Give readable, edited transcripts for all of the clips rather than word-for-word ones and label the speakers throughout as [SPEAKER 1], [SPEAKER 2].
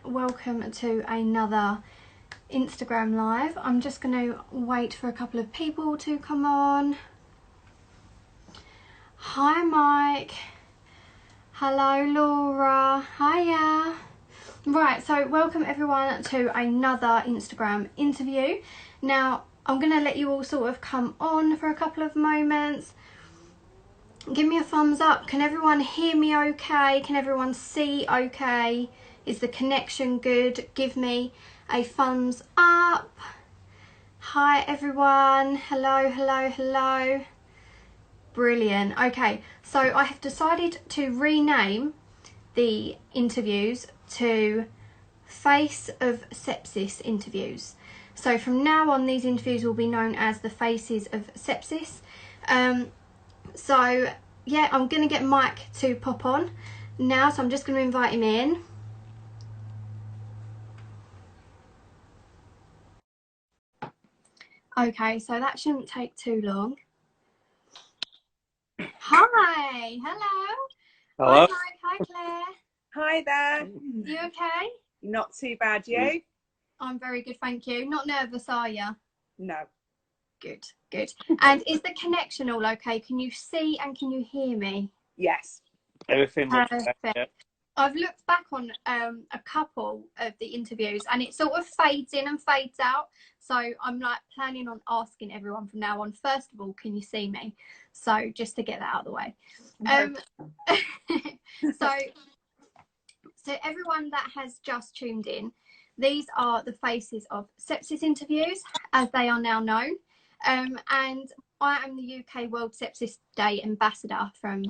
[SPEAKER 1] Welcome to another Instagram live. I'm just going to wait for a couple of people to come on. Hi Mike. Hello Laura. Hiya. Right, so welcome everyone to another Instagram interview. Now I'm going to let you all sort of come on for a couple of moments. Give me a thumbs up. Can everyone hear me okay? Can everyone see okay? Is the connection good? Give me a thumbs up. Hi everyone. Hello, hello, hello. Brilliant. Okay, so I have decided to rename the interviews to Face of Sepsis interviews. So from now on, these interviews will be known as the Faces of Sepsis. So yeah, I'm going to get Mike to pop on now, so I'm just going to invite him in. Okay, so that shouldn't take too long. Hi, hello.
[SPEAKER 2] Hello.
[SPEAKER 1] Hi Mike, hi Claire.
[SPEAKER 3] Hi there.
[SPEAKER 1] You okay?
[SPEAKER 3] Not too bad, you?
[SPEAKER 1] I'm very good, thank you. Not nervous, are you?
[SPEAKER 3] No.
[SPEAKER 1] Good, good. And is the connection all okay? Can you see and can you hear me?
[SPEAKER 3] Yes.
[SPEAKER 2] Everything looks
[SPEAKER 1] Perfect.
[SPEAKER 2] better.
[SPEAKER 1] I've looked back on a couple of the interviews and it sort of fades in and fades out. So I'm like planning on asking everyone from now on, first of all, can you see me? So just to get that out of the way.
[SPEAKER 3] No.
[SPEAKER 1] So everyone that has just tuned in, these are the Faces of Sepsis interviews, as they are now known. And I am the UK World Sepsis Day Ambassador from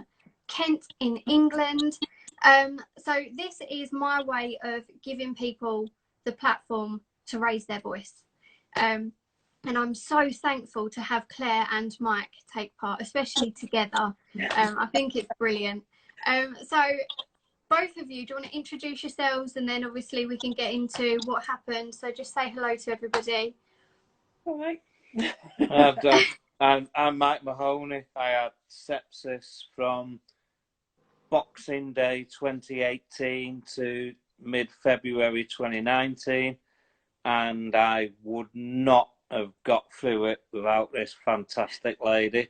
[SPEAKER 1] Kent in England. So this is my way of giving people the platform to raise their voice. And I'm so thankful to have Claire and Mike take part, especially together. I think it's brilliant. So both of you, do you want to introduce yourselves, and then obviously we can get into what happened. So just say hello to everybody.
[SPEAKER 3] All right.
[SPEAKER 2] I'm Mike Mahoney. I had sepsis from Boxing Day 2018 to mid-February 2019, and I would not have got through it without this fantastic lady,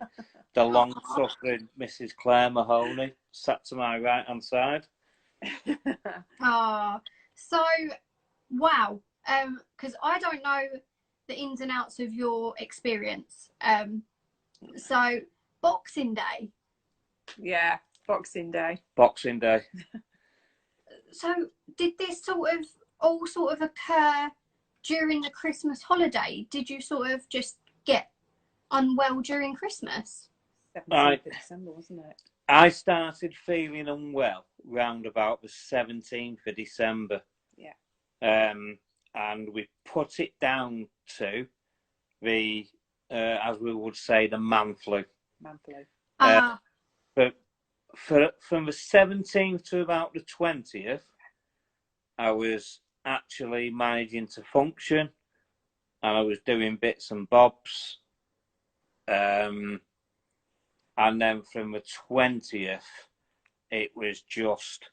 [SPEAKER 2] the long-suffering Mrs. Claire Mahoney, sat to my right-hand side.
[SPEAKER 1] So wow, because I don't know the ins and outs of your experience. So Boxing Day.
[SPEAKER 3] Yeah, Boxing Day.
[SPEAKER 2] Boxing Day.
[SPEAKER 1] So did this all occur during the Christmas holiday? Did you sort of just get unwell during Christmas?
[SPEAKER 3] 17th of December, wasn't it?
[SPEAKER 2] I started feeling unwell round about the 17th of December.
[SPEAKER 3] Yeah.
[SPEAKER 2] And we put it down to the, as we would say, the man flu.
[SPEAKER 3] Man flu.
[SPEAKER 2] But from the 17th to about the 20th, I was actually managing to function, and I was doing bits and bobs. And then from the 20th, it was just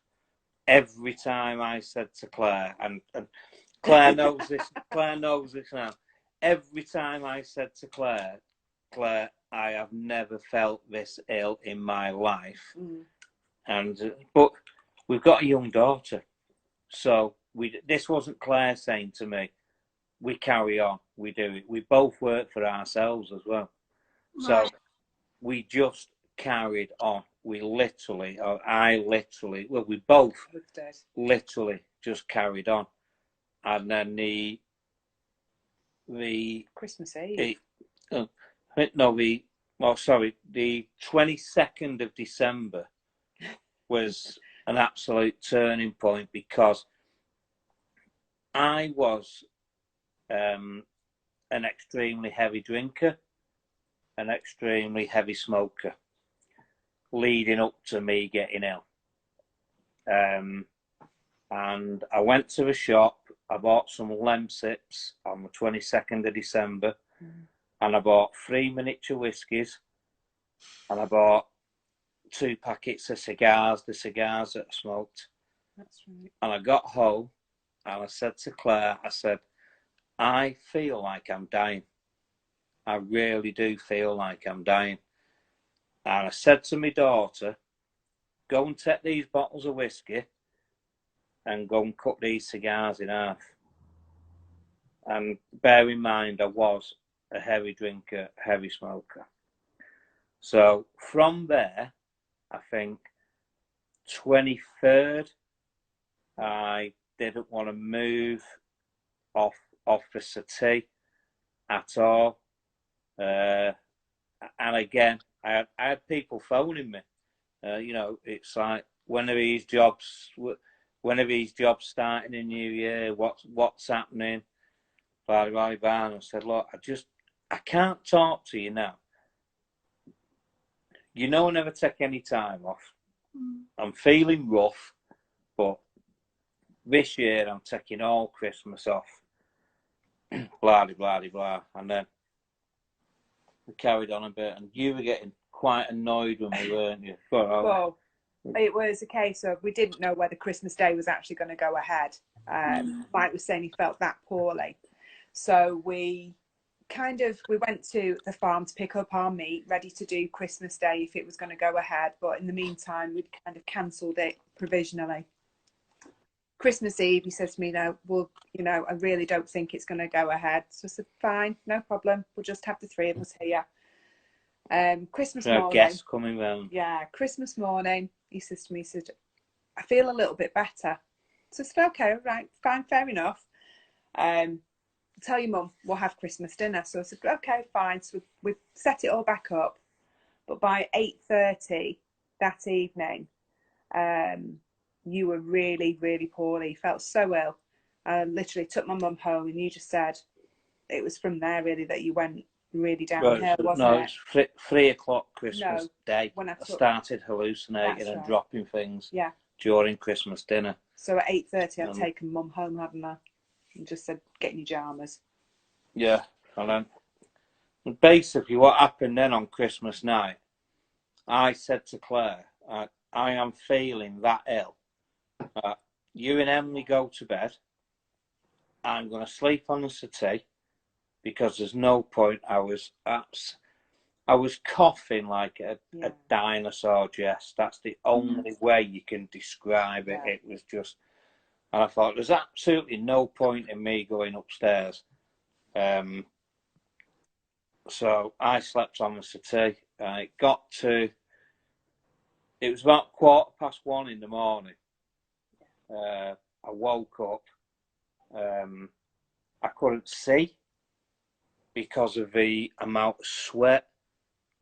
[SPEAKER 2] every time I said to Claire, and Claire knows this, Claire knows this now. Every time I said to Claire, I have never felt this ill in my life. But we've got a young daughter, so this wasn't Claire saying to me, we carry on, we do it. We both work for ourselves as well.
[SPEAKER 1] Right.
[SPEAKER 2] So we just carried on. We literally, or I literally, well, we both literally just carried on. And then the
[SPEAKER 3] Christmas Eve.
[SPEAKER 2] the 22nd of December was an absolute turning point, because I was an extremely heavy drinker, an extremely heavy smoker, leading up to me getting ill. And I went to the shop, I bought some Lemsips on the 22nd of December, and I bought 3 miniature whiskies, and I bought 2 packets of cigars, the cigars that I smoked.
[SPEAKER 3] That's right.
[SPEAKER 2] And I got home and I said to Claire, I said, I feel like I'm dying. I really do feel like I'm dying. And I said to my daughter, go and take these bottles of whiskey and go and cut these cigars in half. And bear in mind, I was a heavy drinker, heavy smoker. So from there, I think 23rd, I didn't want to move off the settee at all. And again, I had people phoning me. You know, it's like, when are these jobs starting in New Year? What's happening? Blah, blah, blah. And I said, look, I can't talk to you now. You know, I never take any time off. I'm feeling rough, but this year I'm taking all Christmas off. Blah, blah, blah. And then we carried on a bit, and you were getting quite annoyed with me, weren't you?
[SPEAKER 3] Well, it was a case of we didn't know whether Christmas Day was actually going to go ahead. Mike was saying he felt that poorly. So we went to the farm to pick up our meat, ready to do Christmas Day if it was going to go ahead. But in the meantime, we'd kind of cancelled it provisionally. Christmas Eve, he says to me, no, well, you know, I really don't think it's going to go ahead. So I said, fine, no problem. We'll just have the three of us here. Christmas morning.
[SPEAKER 2] Guests coming round.
[SPEAKER 3] Yeah, Christmas morning, he says to me, he said, I feel a little bit better. So I said, okay, right, fine, fair enough. Tell your mum we'll have Christmas dinner. So I said, okay, fine. So we set it all back up. But by 8:30 that evening, you were really, really poorly. You felt so ill. I literally took my mum home, and you just said it was from there really that you went really downhill, wasn't it?
[SPEAKER 2] No, it's 3 o'clock Christmas Day.
[SPEAKER 3] When I
[SPEAKER 2] started hallucinating and dropping things during Christmas dinner.
[SPEAKER 3] So at 8:30 I'd taken mum home, hadn't I? And just said, get in your pyjamas.
[SPEAKER 2] Yeah, and then basically what happened then on Christmas night, I said to Claire, I am feeling that ill. You and Emily go to bed. I'm going to sleep on the settee because there's no point. I was coughing like a dinosaur, Jess. That's the only way you can describe it. It was just, and I thought there's absolutely no point in me going upstairs. So I slept on the settee. It was about 1:15 in the morning. I woke up. I couldn't see because of the amount of sweat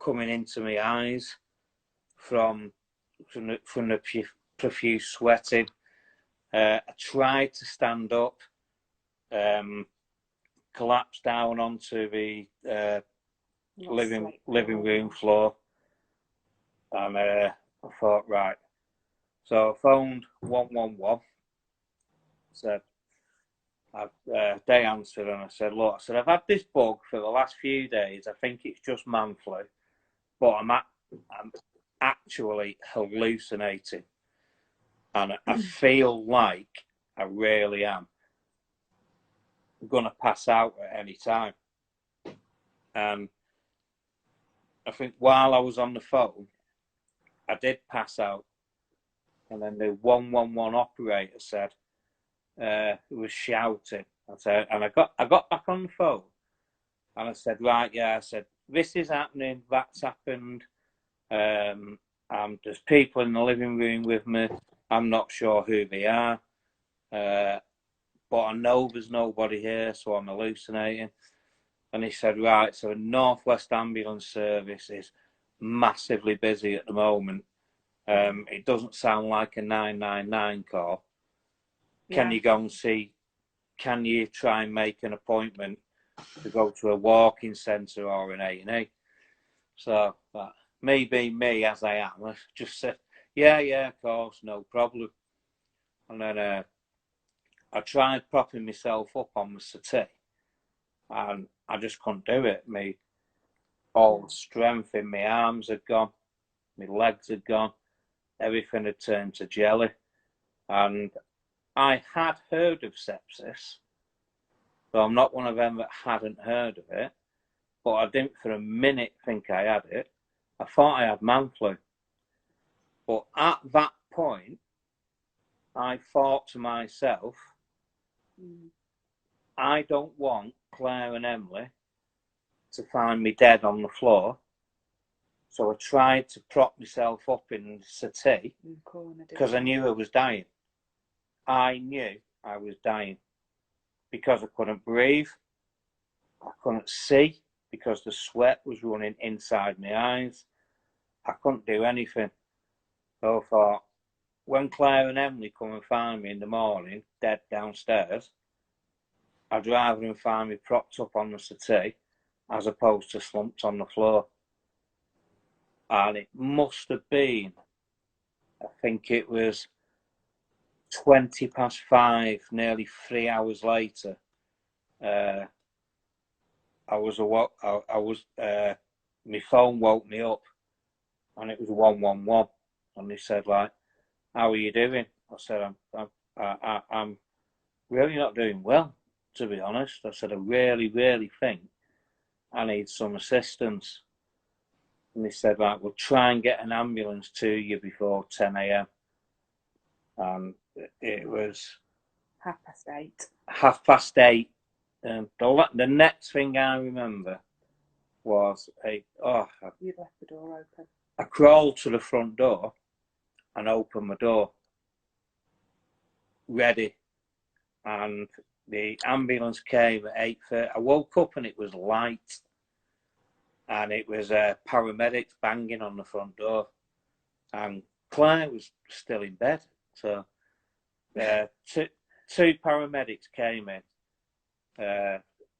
[SPEAKER 2] coming into my eyes from the profuse sweating. I tried to stand up, collapsed down onto the living room floor, and I thought, right. So I phoned 111. Said, they answered, and I said, look, I've had this bug for the last few days. I think it's just man flu, but I'm actually hallucinating, and I feel like I really am going to pass out at any time. And I think while I was on the phone, I did pass out, and then the 111 operator said, who was shouting. And I got back on the phone, and I said, right, yeah, I said, this is happening, that's happened. There's people in the living room with me. I'm not sure who they are, but I know there's nobody here, so I'm hallucinating. And he said, right, so Northwest Ambulance Service is massively busy at the moment. It doesn't sound like a 999 call. Can you go and see? Can you try and make an appointment to go to a walking centre or an A&E? So, me being me as I am, I just said, yeah, of course, no problem. And then I tried propping myself up on the settee, and I just couldn't do it. All the strength in my arms had gone, my legs had gone, everything had turned to jelly, and I had heard of sepsis, so I'm not one of them that hadn't heard of it, but I didn't for a minute think I had it. I thought I had man flu. But at that point, I thought to myself, I don't want Claire and Emily to find me dead on the floor. So I tried to prop myself up in the settee because I knew I was dying. I knew I was dying because I couldn't breathe. I couldn't see because the sweat was running inside my eyes. I couldn't do anything. So I thought, when Claire and Emily come and find me in the morning, dead downstairs, I'd rather them find me propped up on the settee as opposed to slumped on the floor. And it must have been, I think it was 5:20, nearly 3 hours later. My phone woke me up, and it was 111, and they said, like, "How are you doing?" I said, "I'm really not doing well, to be honest." I said, "I really, really think I need some assistance." And they said, "Like, we'll try and get an ambulance to you before 10 a.m. And it was
[SPEAKER 3] 8:30.
[SPEAKER 2] 8:30. And the next thing I remember was
[SPEAKER 3] You'd left the door open.
[SPEAKER 2] I crawled to the front door and opened my door, ready. And the ambulance came at 8:30. I woke up and it was light. And it was paramedics banging on the front door. And Claire was still in bed. So two paramedics came in.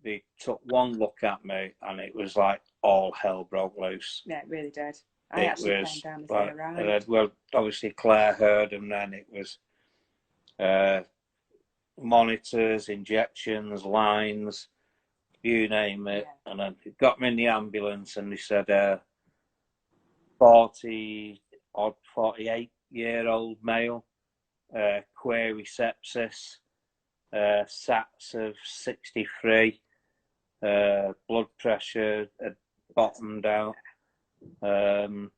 [SPEAKER 2] They took one look at me, and it was like all hell broke loose.
[SPEAKER 3] Yeah, it really did. I actually came down as they arrived.
[SPEAKER 2] Well, obviously Claire heard, and then it was monitors, injections, lines, you name it. Yeah. And then they got me in the ambulance, and they said 48-year-old male, query sepsis, SATs of 63, blood pressure had bottomed out, and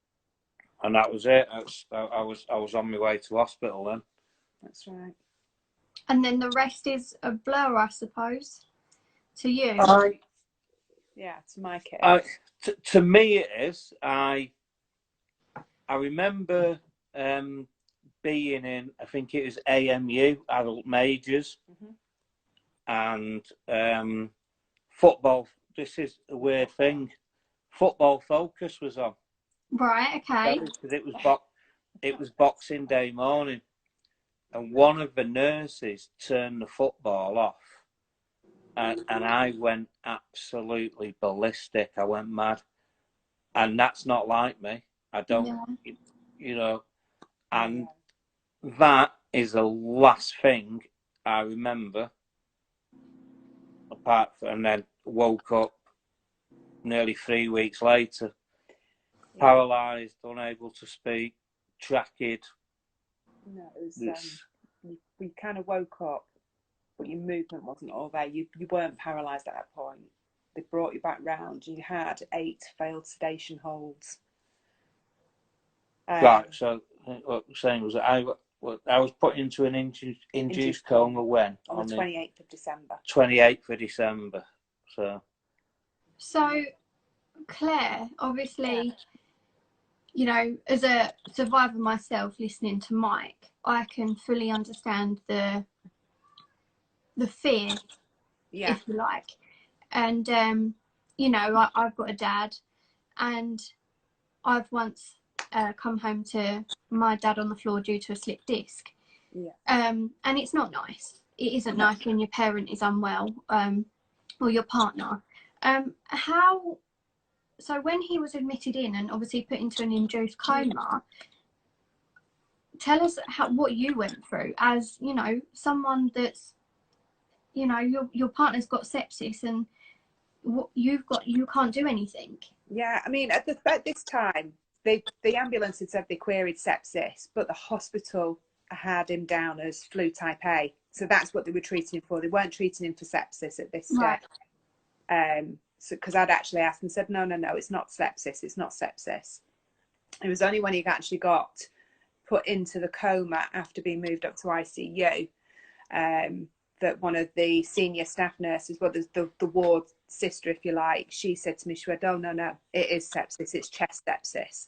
[SPEAKER 2] that was it. I was on my way to hospital then.
[SPEAKER 3] That's right.
[SPEAKER 1] And then the rest is a blur, I suppose, to you.
[SPEAKER 3] Yeah, to my kids.
[SPEAKER 2] To me it is. I remember being in, I think it was AMU, Adult Majors, and football. This is a weird thing. Football Focus was on.
[SPEAKER 1] Right. Okay.
[SPEAKER 2] Because it was Boxing Day morning, and one of the nurses turned the football off, and I went absolutely ballistic. I went mad, and that's not like me. I don't, you know, and that is the last thing I remember. Apart from, and then woke up nearly 3 weeks later, paralysed, unable to speak, trached.
[SPEAKER 3] No, it was. We kind of woke up, but your movement wasn't all there. You weren't paralysed at that point. They brought you back round. You had 8 failed sedation holds.
[SPEAKER 2] Right. So what I'm saying was that I was put into an induced coma when?
[SPEAKER 3] On the 28th of December.
[SPEAKER 2] 28th of December.
[SPEAKER 1] So, Claire, obviously, you know, as a survivor myself, listening to Mike, I can fully understand the fear, if you like. And, you know, I've got a dad, and I've once come home to my dad on the floor due to a slipped disc. And it's not nice. It isn't nice when your parent is unwell, or your partner. So when he was admitted in and obviously put into an induced coma, tell us what you went through as, you know, someone that's, you know, your partner's got sepsis, and what you can't do anything.
[SPEAKER 3] Yeah, I mean, at this time, the ambulance had said they queried sepsis, but the hospital had him down as flu type A. So that's what they were treating him for. They weren't treating him for sepsis at this stage.
[SPEAKER 1] Right.
[SPEAKER 3] So because I'd actually asked and said, no, it's not sepsis. It's not sepsis. It was only when he actually got put into the coma after being moved up to ICU that one of the senior staff nurses, well, the ward sister, if you like, she said to me, she went, oh, no, it is sepsis. It's chest sepsis.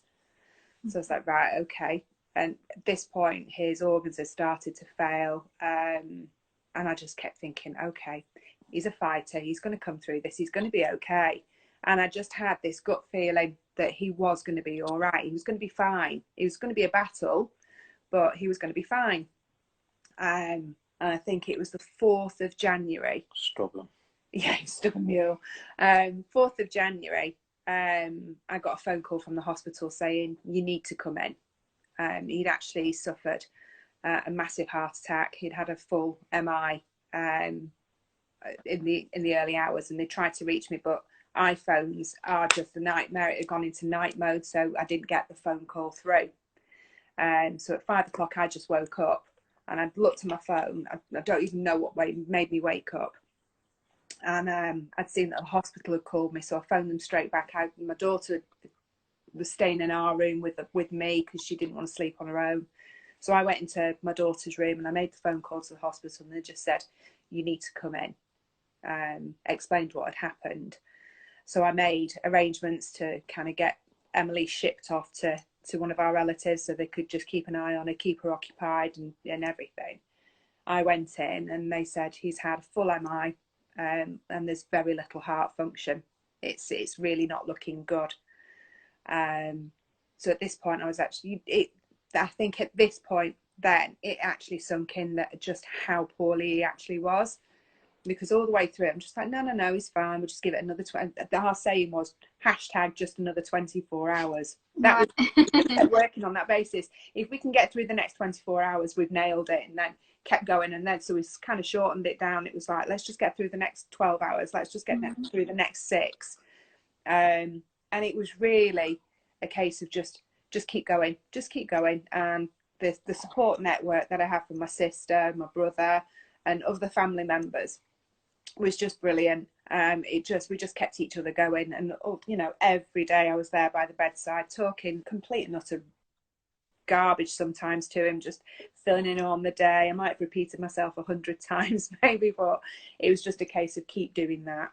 [SPEAKER 3] So I was like, right, okay. And at this point, his organs had started to fail. And I just kept thinking, okay, he's a fighter. He's going to come through this. He's going to be okay. And I just had this gut feeling that he was going to be all right. He was going to be fine. It was going to be a battle, but he was going to be fine. And I think it was the 4th of January.
[SPEAKER 2] Stubborn.
[SPEAKER 3] Yeah, stubborn mule. 4th of January, I got a phone call from the hospital saying, you need to come in. He'd actually suffered a massive heart attack. He'd had a full MI in the early hours, and they tried to reach me, but iPhones are just a nightmare. It had gone into night mode, so I didn't get the phone call through. So at 5 o'clock, I just woke up, and I looked at my phone. I don't even know what made me wake up. And I'd seen that the hospital had called me, so I phoned them straight back out. My daughter was staying in our room with me because she didn't want to sleep on her own. So I went into my daughter's room and I made the phone call to the hospital, and they just said, you need to come in. Explained what had happened. So I made arrangements to kind of get Emily shipped off to one of our relatives so they could just keep an eye on her, keep her occupied and everything. I went in and they said he's had a full MI and there's very little heart function. It's really not looking good. So at this point I was actually, I think at this point then it actually sunk in that just how poorly he actually was. Because all the way through, I'm just like, no, he's fine. We'll just give it another 20. Our saying was #just another 24 hours. That was working on that basis. If we can get through the next 24 hours, we've nailed it. And then kept going. And then so we kind of shortened it down. It was like, let's just get through the next 12 hours. Let's just get through the next 6. And it was really a case of just keep going, And the support network that I have from my sister, my brother, and other family members was just brilliant. We just kept each other going, and every day I was there by the bedside talking complete and utter garbage sometimes to him, just filling in on the day. I might have repeated myself 100 times maybe, but it was just a case of keep doing that.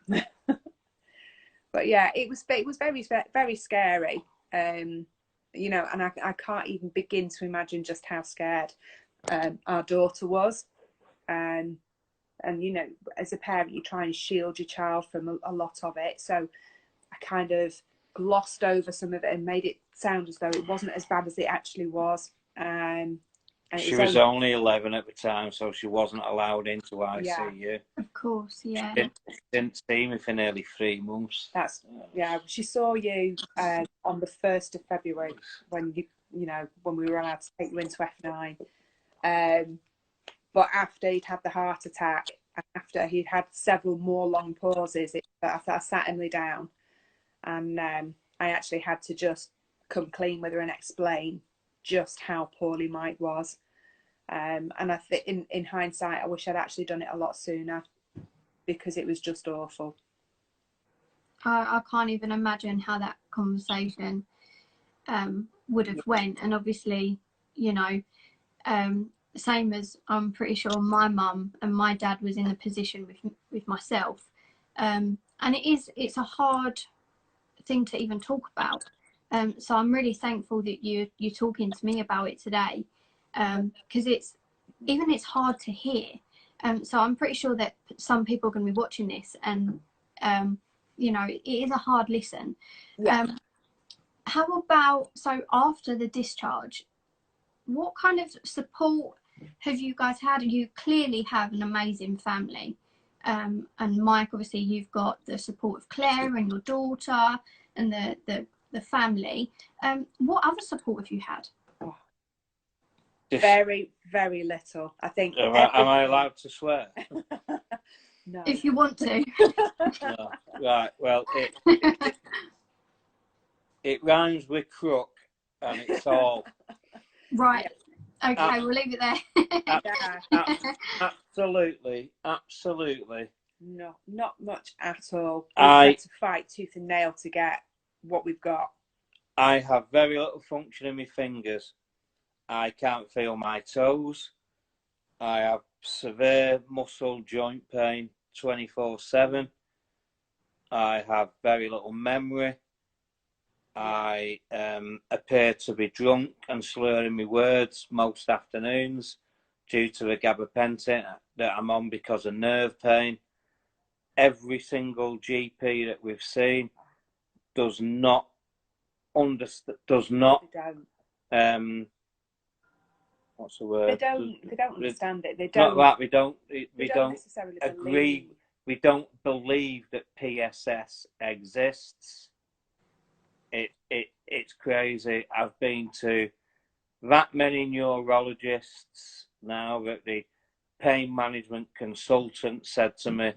[SPEAKER 3] But yeah, it was very, very scary. And I can't even begin to imagine just how scared our daughter was. And as a parent, you try and shield your child from a lot of it. So I kind of glossed over some of it and made it sound as though it wasn't as bad as it actually was. And
[SPEAKER 2] she was only 11 at the time, so she wasn't allowed into ICU.
[SPEAKER 3] Yeah.
[SPEAKER 1] Of course, yeah.
[SPEAKER 2] She didn't see me for nearly 3 months.
[SPEAKER 3] She saw you on the 1st of February when when we were allowed to take you into F9. But after he'd had the heart attack, after he'd had several more long pauses, I sat Emily down, and I actually had to just come clean with her and explain just how poorly Mike was. And I think in hindsight, I wish I'd actually done it a lot sooner, because it was just awful.
[SPEAKER 1] I can't even imagine how that conversation would have went. And obviously, same as I'm pretty sure my mum and my dad was in the position with myself. And it's a hard thing to even talk about. So I'm really thankful that you're talking to me about it today, because it's hard to hear. So I'm pretty sure that some people are going to be watching this, and it is a hard listen.
[SPEAKER 3] Yeah.
[SPEAKER 1] How about, so after the discharge, what kind of support have you guys had? You clearly have an amazing family. And Mike, obviously you've got the support of Claire and your daughter and the family. What other support have you had?
[SPEAKER 3] Very, very little. I think.
[SPEAKER 2] Am I allowed to swear?
[SPEAKER 3] No.
[SPEAKER 1] If you want to.
[SPEAKER 2] No. Right. Well, it rhymes with crook, and it's all.
[SPEAKER 1] Right. Okay, we'll leave it there.
[SPEAKER 2] Absolutely, absolutely.
[SPEAKER 3] No, not much at all. We've
[SPEAKER 2] I
[SPEAKER 3] had to fight tooth and nail to get what we've got.
[SPEAKER 2] I have very little function in my fingers. I can't feel my toes. I have severe muscle joint pain 24/7. I have very little memory. I appear to be drunk and slurring my words most afternoons due to the gabapentin that I'm on because of nerve pain. Every single GP that we've seen does not understand. Does not.
[SPEAKER 3] They don't.
[SPEAKER 2] What's the word?
[SPEAKER 3] They don't understand it. They
[SPEAKER 2] Not
[SPEAKER 3] don't.
[SPEAKER 2] that we don't
[SPEAKER 3] necessarily
[SPEAKER 2] agree.
[SPEAKER 3] believe.
[SPEAKER 2] We don't believe that PSS exists. It's crazy. I've been to that many neurologists now that the pain management consultant said to me,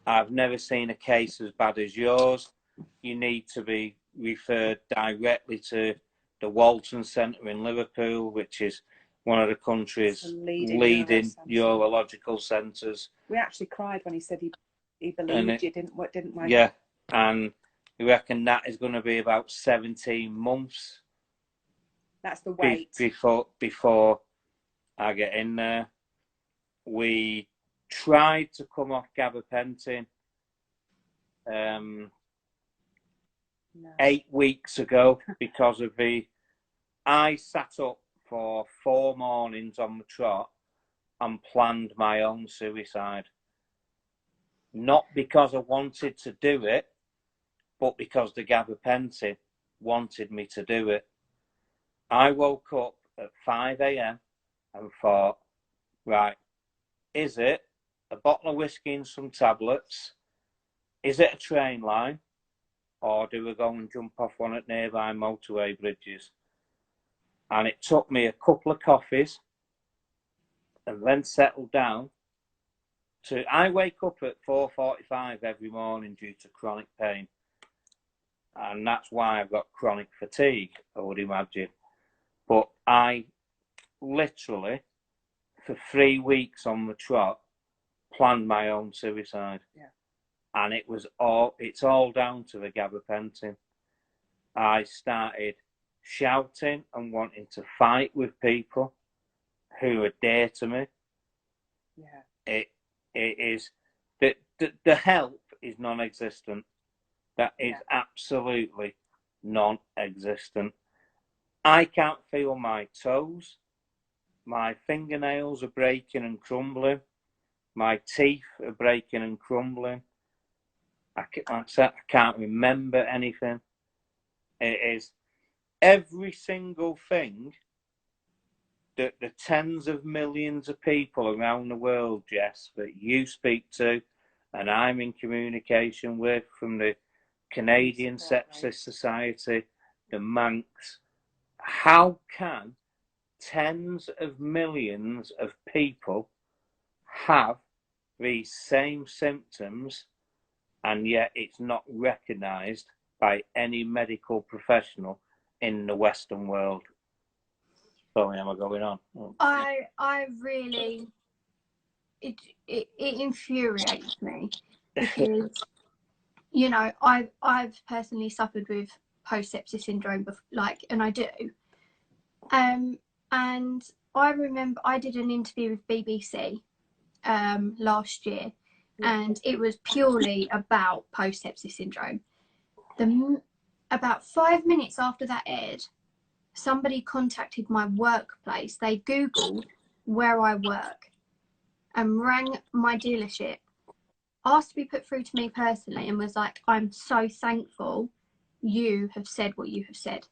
[SPEAKER 2] I've never seen a case as bad as yours. You need to be referred directly to the Walton Centre in Liverpool, which is one of the country's leading neurological centres.
[SPEAKER 3] We actually cried when he said he believed you, didn't we?
[SPEAKER 2] Yeah, and we reckon that is going to be about 17 months.
[SPEAKER 3] That's the wait.
[SPEAKER 2] Before I get in there. We tried to come off gabapentin 8 weeks ago because of I sat up for 4 mornings on the trot and planned my own suicide. Not because I wanted to do it, but because the gabapentin wanted me to do it. I woke up at 5 a.m. and thought, right, is it a bottle of whiskey and some tablets? Is it a train line? Or do we go and jump off one at nearby motorway bridges? And it took me a couple of coffees and then settled down to, I wake up at 4:45 every morning due to chronic pain. And that's why I've got chronic fatigue, I would imagine. But I literally, for 3 weeks on the trot, planned my own suicide.
[SPEAKER 3] Yeah.
[SPEAKER 2] And it's all down to the gabapentin. I started shouting and wanting to fight with people who are dear to me.
[SPEAKER 3] Yeah.
[SPEAKER 2] It is the help is non-existent. That is absolutely non-existent. I can't feel my toes. My fingernails are breaking and crumbling. My teeth are breaking and crumbling. I can't remember anything. It is every single thing that the tens of millions of people around the world, Jess, that you speak to and I'm in communication with, from the Canadian Sepsis Society, the Manx. How can tens of millions of people have these same symptoms and yet it's not recognised by any medical professional in the Western world? Sorry, am I going on?
[SPEAKER 1] I really, it infuriates me because, you know, I've personally suffered with post-sepsis syndrome, and I do. And I remember I did an interview with BBC last year, and it was purely about post-sepsis syndrome. About 5 minutes after that aired, somebody contacted my workplace. They Googled where I work and rang my dealership, asked to be put through to me personally, and was like, I'm so thankful you have said what you have said,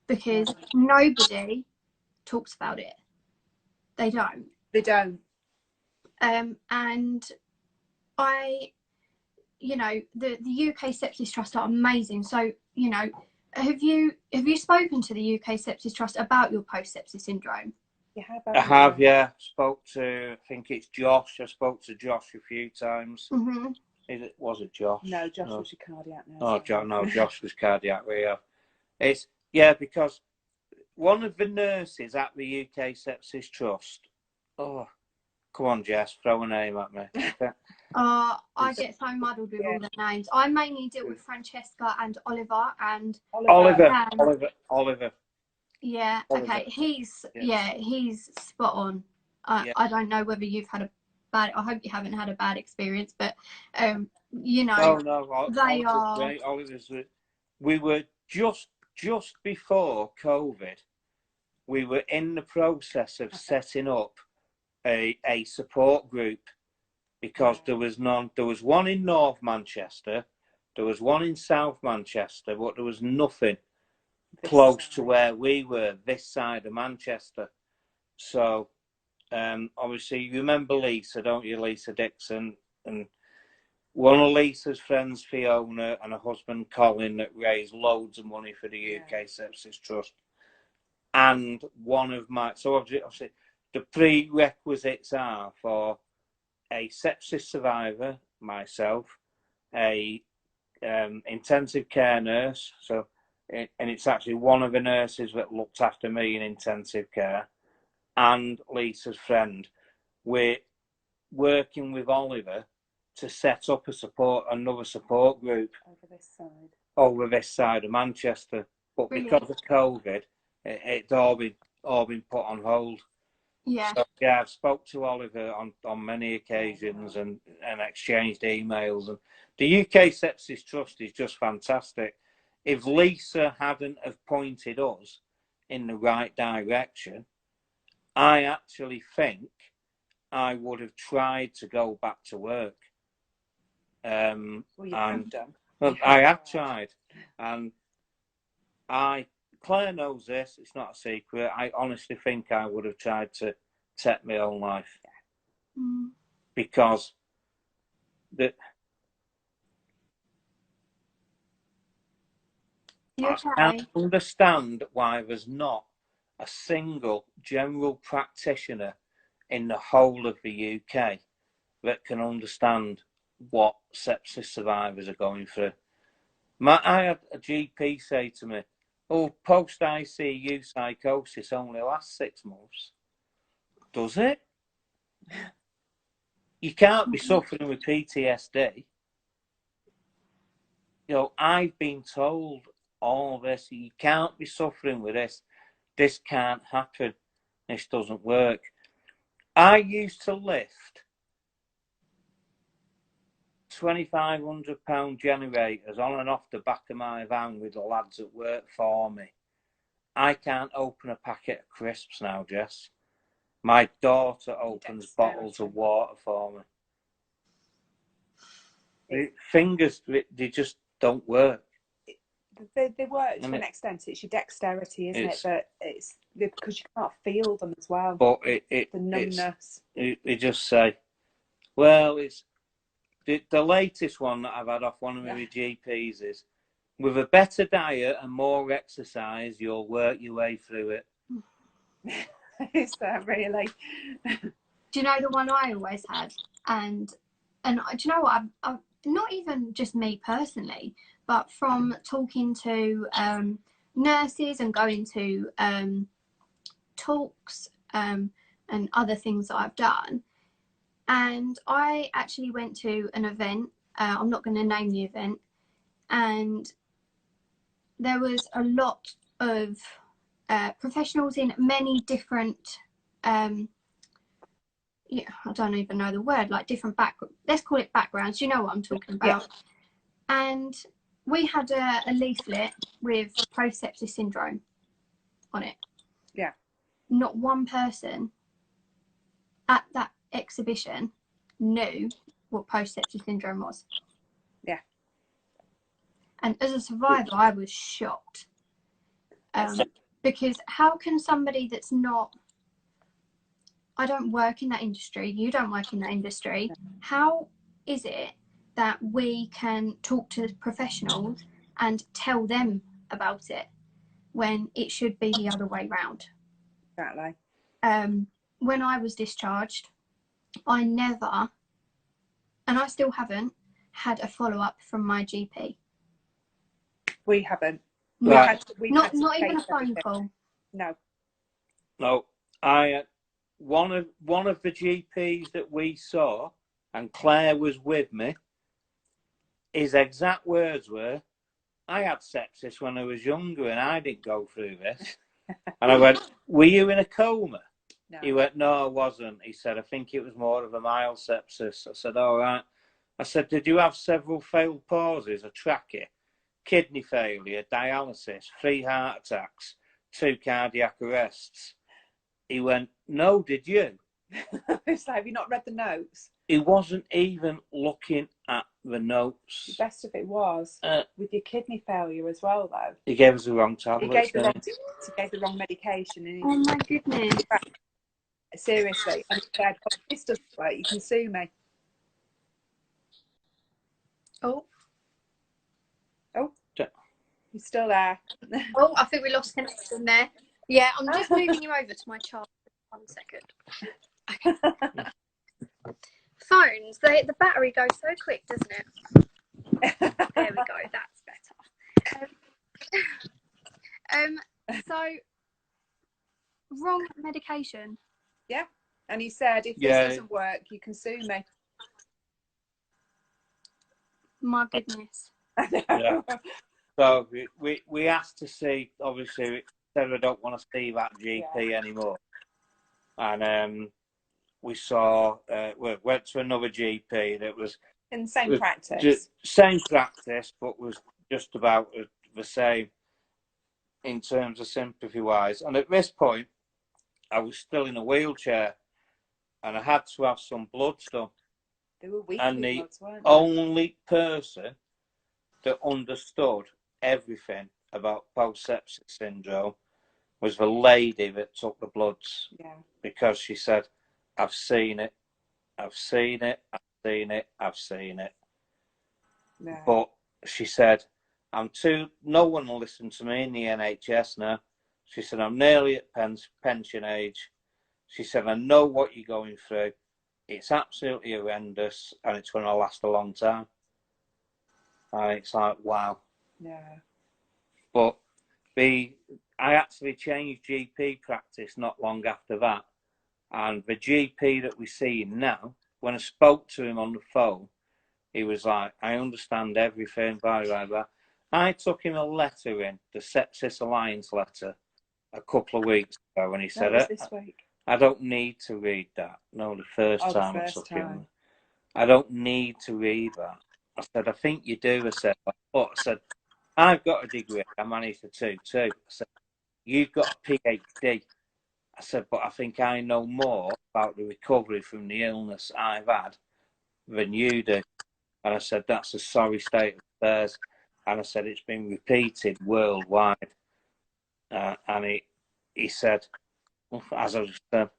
[SPEAKER 1] because nobody talks about it. They don't. And you know, the UK Sepsis Trust are amazing. So, you know, have you spoken to the UK Sepsis Trust about your post-sepsis syndrome?
[SPEAKER 2] I have, yeah. Spoke to, I think it's Josh. I spoke to Josh a few times.
[SPEAKER 1] Mm-hmm.
[SPEAKER 2] Was it Josh?
[SPEAKER 3] No, Josh was your cardiac nurse.
[SPEAKER 2] Oh, no, Josh was cardiac rehab. Because one of the nurses at the UK Sepsis Trust. Oh, come on, Jess, throw a name at me.
[SPEAKER 1] I get so muddled with all the names. I mainly deal with Francesca and Oliver and
[SPEAKER 2] Oliver.
[SPEAKER 1] Yeah.
[SPEAKER 2] Oliver.
[SPEAKER 1] Okay. He's spot on. I don't know whether you've had a bad. I hope you haven't had a bad experience, but you know,
[SPEAKER 2] no,
[SPEAKER 1] they are.
[SPEAKER 2] Great. Oliver's. We were just before COVID. We were in the process of setting up a support group, because there was none. There was one in North Manchester, there was one in South Manchester, but there was nothing close to where we were, this side of Manchester. So obviously you remember Lisa, don't you? Lisa Dixon, and one of Lisa's friends, Fiona, and her husband Colin, that raised loads of money for the UK Sepsis Trust. And one of my, so obviously the prerequisites are for a sepsis survivor, myself, a intensive care nurse, and it's actually one of the nurses that looked after me in intensive care, and Lisa's friend. We're working with Oliver to set up another support group over this side of Manchester, but because of COVID, it's all been put on hold.
[SPEAKER 1] Yeah.
[SPEAKER 2] So, yeah, I've spoke to Oliver on many occasions and exchanged emails. And the UK Sepsis Trust is just fantastic. If Lisa hadn't have pointed us in the right direction, I actually think I would have tried to go back to work.
[SPEAKER 3] Well, you have done.
[SPEAKER 2] Well, I have tried, and Claire knows this, it's not a secret. I honestly think I would have tried to take my own life. Because I can't understand why there's not a single general practitioner in the whole of the UK that can understand what sepsis survivors are going through. I had a GP say to me, "Oh, post-ICU psychosis only lasts 6 months." Does it? You can't be suffering with PTSD. You know, I've been told all this. You can't be suffering with this. This can't happen. This doesn't work. I used to lift £2,500 generators on and off the back of my van with the lads that work for me. I can't open a packet of crisps now, Jess. My daughter opens bottles of water for me. The fingers, they just don't work.
[SPEAKER 3] They work to an extent. It's your dexterity, isn't it? But it's because you can't feel them as well.
[SPEAKER 2] But
[SPEAKER 3] the numbness.
[SPEAKER 2] They just say, well, it's the latest one that I've had off one of my GPs is, with a better diet and more exercise, you'll work your way through it.
[SPEAKER 3] Is that really?
[SPEAKER 1] Do you know the one I always had? And do you know what? I've not even just me personally, but from talking to nurses and going to talks and other things that I've done. And I actually went to an event. I'm not going to name the event. And there was a lot of professionals in many different, I don't even know the word, like different backgrounds. Let's call it backgrounds. You know what I'm talking about. Yeah. And we had a leaflet with post-sepsis syndrome on it.
[SPEAKER 3] Yeah.
[SPEAKER 1] Not one person at that exhibition knew what post-sepsis syndrome was.
[SPEAKER 3] Yeah.
[SPEAKER 1] And as a survivor, I was shocked. Because how can somebody that's not, I don't work in that industry, you don't work in that industry, how is it that we can talk to professionals and tell them about it when it should be the other way round?
[SPEAKER 3] Exactly.
[SPEAKER 1] When I was discharged, I never, and I still haven't, had a follow-up from my GP.
[SPEAKER 3] We haven't.
[SPEAKER 1] No, not even a phone call.
[SPEAKER 3] No.
[SPEAKER 2] No, one of the GPs that we saw, and Claire was with me. His exact words were, "I had sepsis when I was younger, and I didn't go through this." And I went, "Were you in a coma?"
[SPEAKER 3] No.
[SPEAKER 2] He went, "No, I wasn't." He said, "I think it was more of a mild sepsis." I said, "All right." I said, "Did you have several failed pauses, a trachea, kidney failure, dialysis, 3 heart attacks, 2 cardiac arrests?" He went, "No, did you?"
[SPEAKER 3] It's like, have you not read the notes?
[SPEAKER 2] He wasn't even looking at the notes.
[SPEAKER 3] The best of it was with your kidney failure as well, though.
[SPEAKER 2] He gave us the wrong
[SPEAKER 3] He
[SPEAKER 2] tablets.
[SPEAKER 3] gave the wrong medication. And
[SPEAKER 1] Oh my goodness.
[SPEAKER 3] seriously. And he said, "Oh, this doesn't work, you can sue me."
[SPEAKER 1] Oh.
[SPEAKER 3] Oh, he's still there.
[SPEAKER 1] Oh, I think we lost connection there. Yeah, I'm just moving you over to my charger. 1 second. Okay. Phones, the battery goes so quick, doesn't it? There we go. That's better. So wrong medication.
[SPEAKER 3] Yeah, and he said, "If this doesn't work, you can sue me."
[SPEAKER 1] My goodness.
[SPEAKER 2] Yeah. So we asked to see, obviously, we said we don't want to see that GP anymore. And we saw, we went to another GP that was
[SPEAKER 3] in the same practice.
[SPEAKER 2] Same practice, but was just about the same in terms of sympathy-wise. And at this point, I was still in a wheelchair, and I had to have some bloods done.
[SPEAKER 3] They were weekly
[SPEAKER 2] and the
[SPEAKER 3] bloods, weren't they?
[SPEAKER 2] only person that understood everything about post-sepsis syndrome was the lady that took the bloods.
[SPEAKER 3] Yeah. Because
[SPEAKER 2] she said, "I've seen it, I've seen it, I've seen it, I've seen it." Yeah. But she said, no one will listen to me in the NHS now. She said, "I'm nearly at pension age." She said, "I know what you're going through. It's absolutely horrendous, and it's going to last a long time." And it's like, wow.
[SPEAKER 3] Yeah.
[SPEAKER 2] But I actually changed GP practice not long after that. And the GP that we see now, when I spoke to him on the phone, he was like, "I understand everything, blah, blah, blah." I took him a letter in, the Sepsis Alliance letter, a couple of weeks ago, and he said,
[SPEAKER 3] this week.
[SPEAKER 2] "I don't need to read that." No, the first time I took him. "I don't need to read that." I said, "I think you do." I said, "I've got a degree. I managed a 2-2. I said, "You've got a PhD. I said, "But I think I know more about the recovery from the illness I've had than you do." And I said, "That's a sorry state of affairs." And I said, "It's been repeated worldwide." And he said, as I said,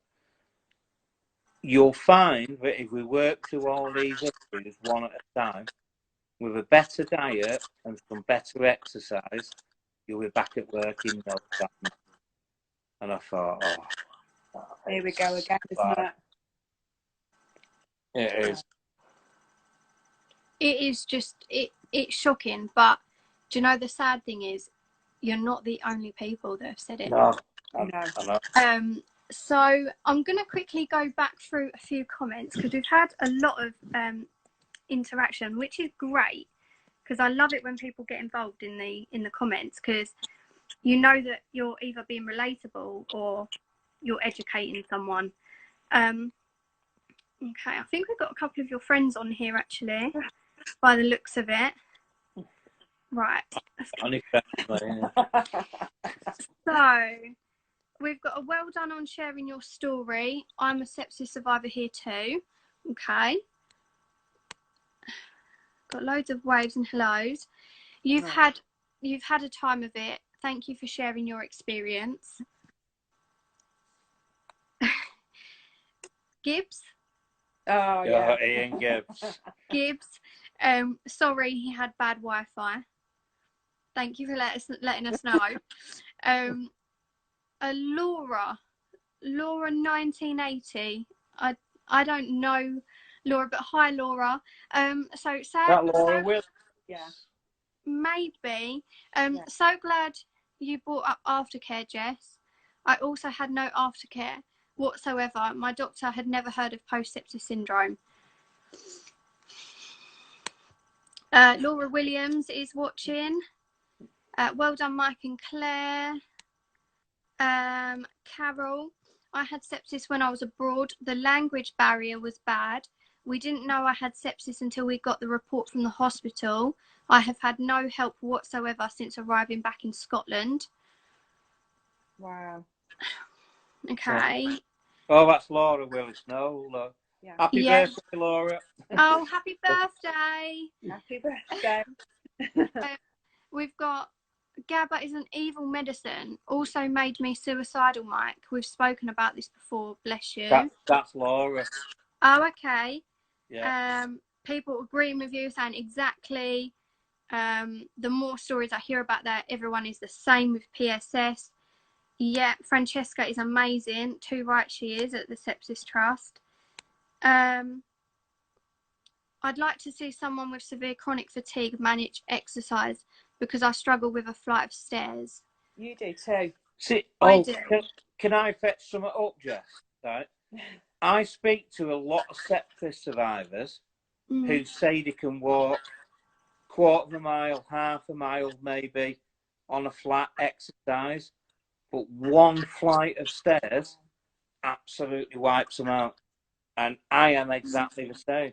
[SPEAKER 2] "You'll find that if we work through all these issues one at a time, with a better diet and some better exercise, you'll be back at work in no time." And I thought,
[SPEAKER 3] here we go again, isn't it?
[SPEAKER 2] It is.
[SPEAKER 1] It is just, it's shocking. But do you know the sad thing is, you're not the only people that have said it.
[SPEAKER 2] No, I know.
[SPEAKER 1] So I'm going to quickly go back through a few comments, because we've had a lot of interaction, which is great, because I love it when people get involved in the comments, because you know that you're either being relatable or you're educating someone. Okay, I think we've got a couple of your friends on here actually, by the looks of it. Right. So we've got a well done on sharing your story. I'm a sepsis survivor here too. Okay. Got loads of waves and hellos. You've had a time of it. Thank you for sharing your experience. Gibbs.
[SPEAKER 3] Oh yeah,
[SPEAKER 2] Ian Gibbs.
[SPEAKER 1] Gibbs. Sorry, he had bad Wi-Fi. Thank you for letting us know. Laura 1980. I don't know Laura, but hi Laura. So sad.
[SPEAKER 2] That Laura Will.
[SPEAKER 3] Yeah.
[SPEAKER 1] Maybe. So glad you brought up aftercare, Jess. I also had no aftercare whatsoever. My doctor had never heard of post-sepsis syndrome. Laura Williams is watching. Well done, Mike and Claire. Carol, I had sepsis when I was abroad. The language barrier was bad. We didn't know I had sepsis until we got the report from the hospital. I have had no help whatsoever since arriving back in Scotland.
[SPEAKER 3] Wow.
[SPEAKER 1] Okay.
[SPEAKER 2] Oh, that's Laura Willis. No,
[SPEAKER 3] Yeah.
[SPEAKER 2] happy birthday, Laura.
[SPEAKER 1] Oh, happy birthday.
[SPEAKER 3] Happy birthday.
[SPEAKER 1] We've got GABA is an evil medicine. Also made me suicidal, Mike. We've spoken about this before. Bless you.
[SPEAKER 2] That's Laura.
[SPEAKER 1] Oh, okay.
[SPEAKER 2] Yeah.
[SPEAKER 1] People agreeing with you, saying exactly. The more stories I hear about that, everyone is the same with PSS. Yeah, Francesca is amazing. Too right she is at the Sepsis Trust. I'd like to see someone with severe chronic fatigue manage exercise because I struggle with a flight of stairs.
[SPEAKER 3] You do too.
[SPEAKER 2] See,
[SPEAKER 1] I do.
[SPEAKER 2] Can I fetch some up, Jess? Right. I speak to a lot of sepsis survivors who say they can walk quarter of a mile, half a mile maybe on a flat exercise, but one flight of stairs absolutely wipes them out. And I am exactly the same.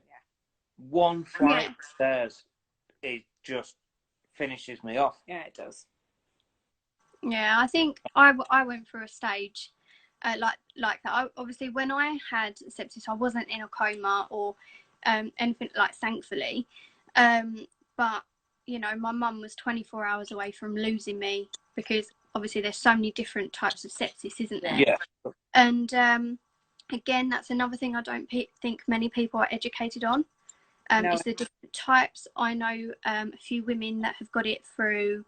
[SPEAKER 2] One flight of stairs, it just finishes me off.
[SPEAKER 3] Yeah, it does.
[SPEAKER 1] Yeah, I think I went through a stage like that. Obviously, when I had sepsis, I wasn't in a coma or anything like, thankfully. But you know, my mum was 24 hours away from losing me because obviously there's so many different types of sepsis, isn't there?
[SPEAKER 2] Yeah.
[SPEAKER 1] And again, that's another thing I don't think many people are educated on.
[SPEAKER 3] No.
[SPEAKER 1] It's the different types. I know a few women that have got it through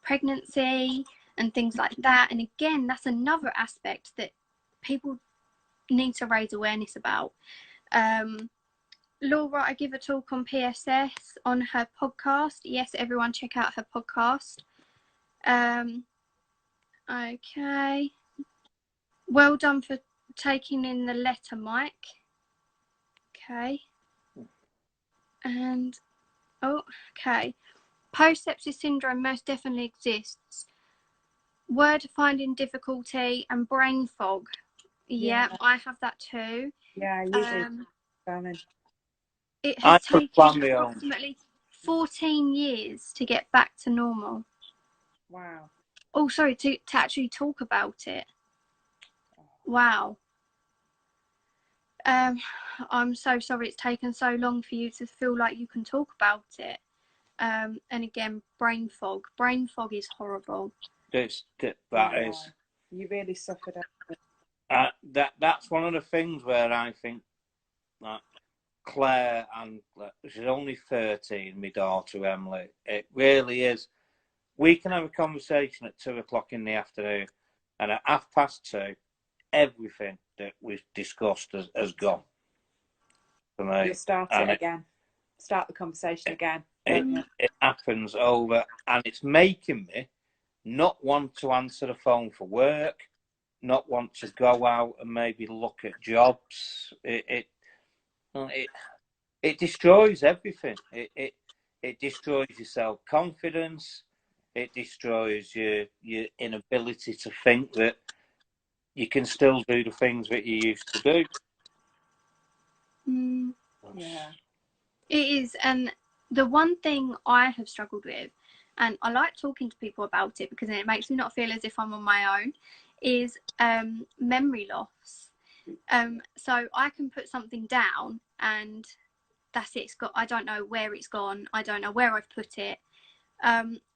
[SPEAKER 1] pregnancy and things like that. And again, that's another aspect that people need to raise awareness about. Laura, I give a talk on PSS on her podcast. Yes, everyone check out her podcast. Okay. Well done for taking in the letter, Mike. Okay. And, oh, okay. Post-sepsis syndrome most definitely exists. Word finding difficulty and brain fog. Yeah, I have that too.
[SPEAKER 3] Yeah, you do.
[SPEAKER 1] It has taken
[SPEAKER 2] approximately
[SPEAKER 1] 14 years to get back to normal.
[SPEAKER 3] Wow.
[SPEAKER 1] Oh, sorry, to actually talk about it. Wow. I'm so sorry it's taken so long for you to feel like you can talk about it. And again, brain fog. Brain fog is horrible.
[SPEAKER 2] That is.
[SPEAKER 3] You really suffered.
[SPEAKER 2] That's one of the things where I think that Claire, and she's only 13, my daughter Emily, it really is. We can have a conversation at 2:00 in the afternoon, and at 2:30, everything that we've discussed has gone for me.
[SPEAKER 3] You'll start it again. Start the conversation again.
[SPEAKER 2] It happens over, and it's making me not want to answer the phone for work, not want to go out and maybe look at jobs. It destroys everything. It destroys your self-confidence. It destroys your inability to think that you can still do the things that you used to do.
[SPEAKER 3] Yeah.
[SPEAKER 1] It is. And the one thing I have struggled with, and I like talking to people about it because it makes me not feel as if I'm on my own, is memory loss. So I can put something down and that's it. I don't know where it's gone. I don't know where I've put it.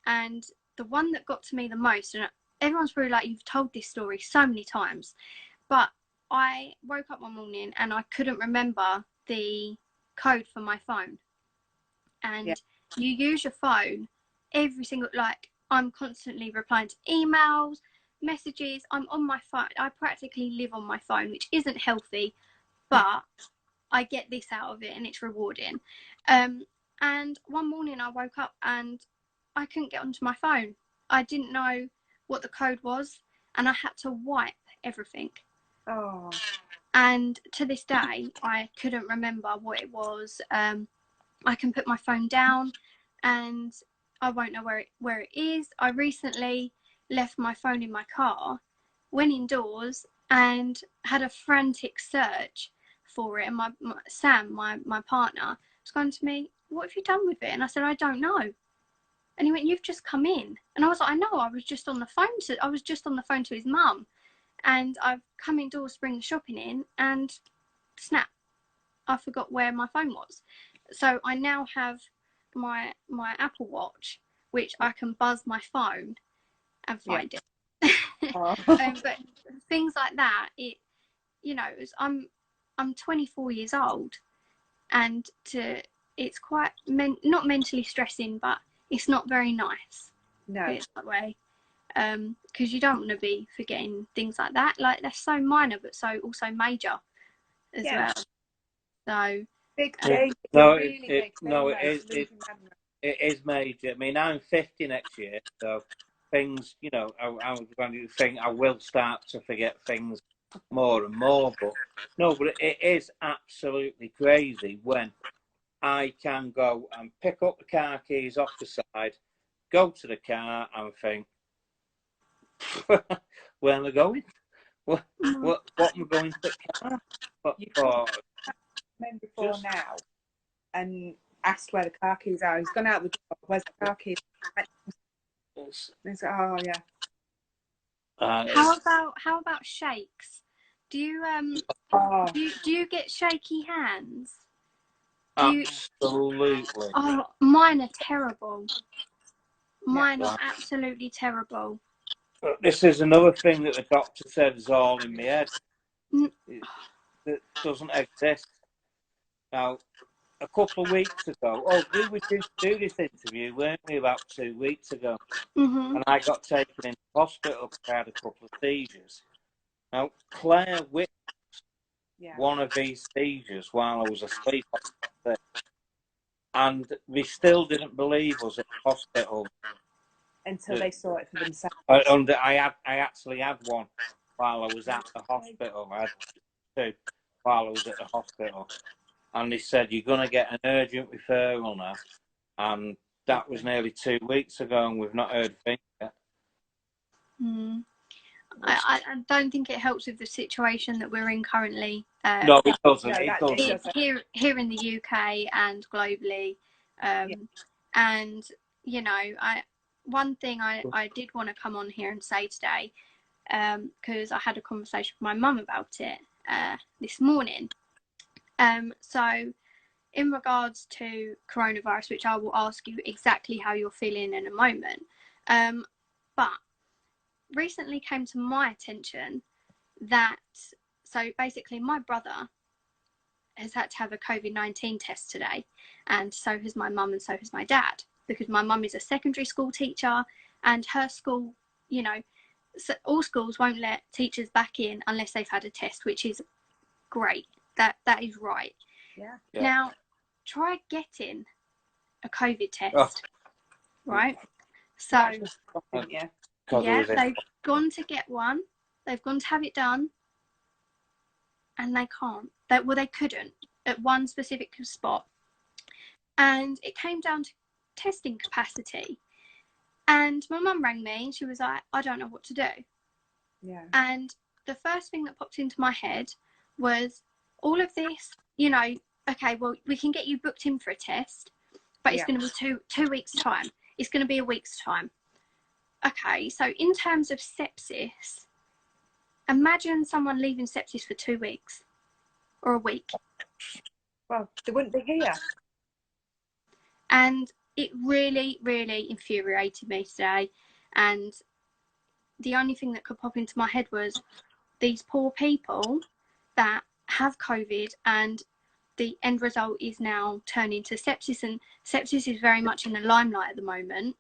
[SPEAKER 1] And the one that got to me the most, and everyone's probably like, you've told this story so many times, but I woke up one morning and I couldn't remember the code for my phone. And you use your phone every single, like, I'm constantly replying to emails, messages. I'm on my phone. I practically live on my phone, which isn't healthy, but I get this out of it and it's rewarding. And one morning I woke up and I couldn't get onto my phone. I didn't know what the code was. and I had to wipe everything.
[SPEAKER 3] Oh.
[SPEAKER 1] And to this day, I couldn't remember what it was. I can put my phone down and I won't know where it is. I recently left my phone in my car, went indoors and had a frantic search for it. And Sam, my partner, was going to me, "What have you done with it?" And I said, "I don't know." And he went, "You've just come in." And I was like, "I know, I was just on the phone to his mum. And I've come indoors to bring the shopping in and snap, I forgot where my phone was." So I now have my Apple Watch, which I can buzz my phone and find it.
[SPEAKER 3] Oh.
[SPEAKER 1] But things like that, I'm 24 years old, and it's quite not mentally stressing, but it's not very nice.
[SPEAKER 3] No.
[SPEAKER 1] Put it that way. Because you don't want to be forgetting things like that. Like, they're so minor, but so also major as well. So
[SPEAKER 3] big change.
[SPEAKER 2] It is major. I mean, I'm 50 next year, so things, I'm going to think I will start to forget things more and more. But it is absolutely crazy when I can go and pick up the car keys off the side, go to the car and think, where am I going? What am I going to the car?
[SPEAKER 3] Before now, and asked where the car keys are. He's gone out the door. "Where's the car keys?" And he's like, "Oh yeah."
[SPEAKER 1] how about shakes? Do you do you get shaky hands?
[SPEAKER 2] Absolutely.
[SPEAKER 1] Oh, mine are terrible. Mine are absolutely terrible.
[SPEAKER 2] This is another thing that the doctor said is all in my head. That doesn't exist. Now, a couple of weeks ago, we were due to do this interview, weren't we, about 2 weeks ago?
[SPEAKER 1] Mm-hmm.
[SPEAKER 2] And I got taken into hospital because I had a couple of seizures. Now, Claire witnessed one of these seizures while I was asleep, and they still didn't believe us at the hospital
[SPEAKER 3] until they saw it for themselves.
[SPEAKER 2] And I actually had one while I was at the hospital. I had two while I was at the hospital, and they said, "You're going to get an urgent referral now," and that was nearly 2 weeks ago, and we've not heard a thing yet.
[SPEAKER 1] I don't think it helps with the situation that we're in currently.
[SPEAKER 2] No, it doesn't. It doesn't.
[SPEAKER 1] Here in the UK and globally, and one thing I did want to come on here and say today, because I had a conversation with my mum about it this morning. So in regards to coronavirus, which I will ask you exactly how you're feeling in a moment, but recently came to my attention that, so basically my brother has had to have a COVID-19 test today, and so has my mum and so has my dad, because my mum is a secondary school teacher, and her school, so all schools won't let teachers back in unless they've had a test, which is great. That is right.
[SPEAKER 3] Yeah.
[SPEAKER 1] Now, try getting a COVID test, right? So, they've gone to get one, they've gone to have it done, and they can't. They couldn't at one specific spot. And it came down to testing capacity. And my mum rang me and she was like, "I don't know what to do."
[SPEAKER 3] Yeah.
[SPEAKER 1] And the first thing that popped into my head was, all of this, okay, well, we can get you booked in for a test, but it's going to be two weeks' time. It's going to be a week's time. Okay, so in terms of sepsis, imagine someone leaving sepsis for 2 weeks or a week.
[SPEAKER 3] Well, they wouldn't be here.
[SPEAKER 1] And it really, really infuriated me today. And the only thing that could pop into my head was these poor people that have COVID, and the end result is now turning to sepsis, and sepsis is very much in the limelight at the moment.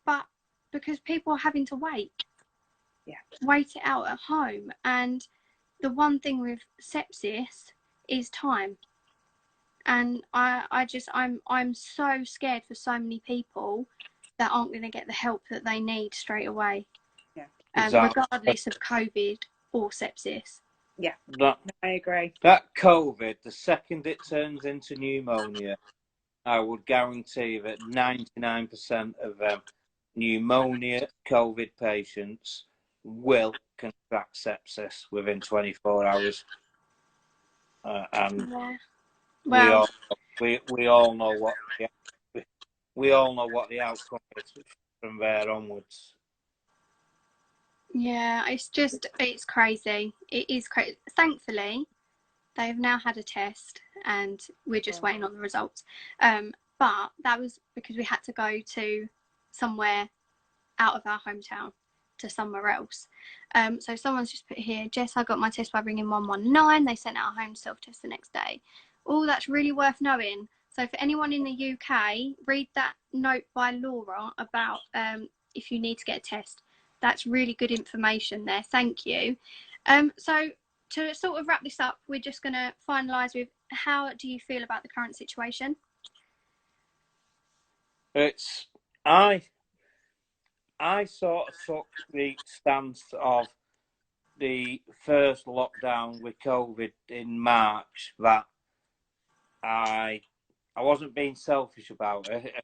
[SPEAKER 1] But because people are having to wait it out at home, and the one thing with sepsis is time. And I'm so scared for so many people that aren't going to get the help that they need straight away.
[SPEAKER 3] Yeah.
[SPEAKER 2] Exactly.
[SPEAKER 1] regardless of COVID or sepsis.
[SPEAKER 3] Yeah,
[SPEAKER 2] That,
[SPEAKER 3] I agree.
[SPEAKER 2] that COVID, the second it turns into pneumonia, I would guarantee that 99% of pneumonia COVID patients will contract sepsis within 24 hours. And
[SPEAKER 1] Yeah.
[SPEAKER 2] we
[SPEAKER 1] Well,
[SPEAKER 2] all know what we all know what the outcome is from there onwards.
[SPEAKER 1] yeah, it's crazy. It is crazy. Thankfully, they've now had a test and we're just waiting on the results. But that was because we had to go to somewhere out of our hometown to somewhere else. So someone's just put here, Jess, I got my test by ringing 119. They sent out a home self-test the next day. Oh, that's really worth knowing. So for anyone in the UK, read that note by Laura about if you need to get a test. That's really good information there. Thank you. So to sort of wrap this up, we're just going to finalise with, how do you feel about the current situation?
[SPEAKER 2] I sort of took the stance of the first lockdown with COVID in March that I wasn't being selfish about it.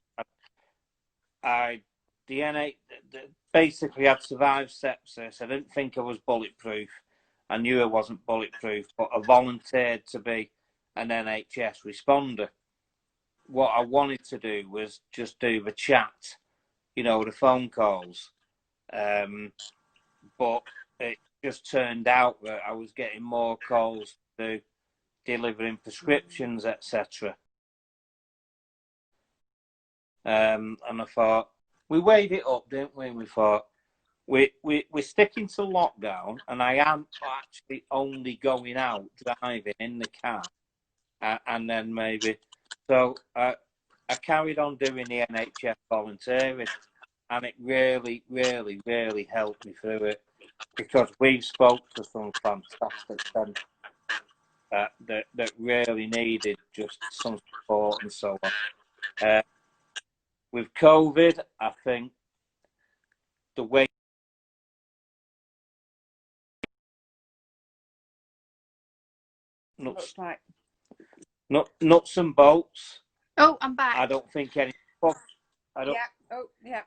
[SPEAKER 2] Basically I'd survived sepsis. I didn't think I was bulletproof. I knew I wasn't bulletproof, but I volunteered to be an NHS responder. What I wanted to do was just do the chat, the phone calls. But it just turned out that I was getting more calls to delivering prescriptions, etc. And I thought, we weighed it up, didn't we? We thought, we're sticking to lockdown, and I am actually only going out driving in the car, and then maybe. So I carried on doing the NHS volunteering, and it really, really, really helped me through it, because we spoke to some fantastic friends that really needed just some support and so on. With COVID, I think the way nuts and bolts.
[SPEAKER 1] Oh, I'm back.
[SPEAKER 2] I don't think any pubs.
[SPEAKER 3] Yeah.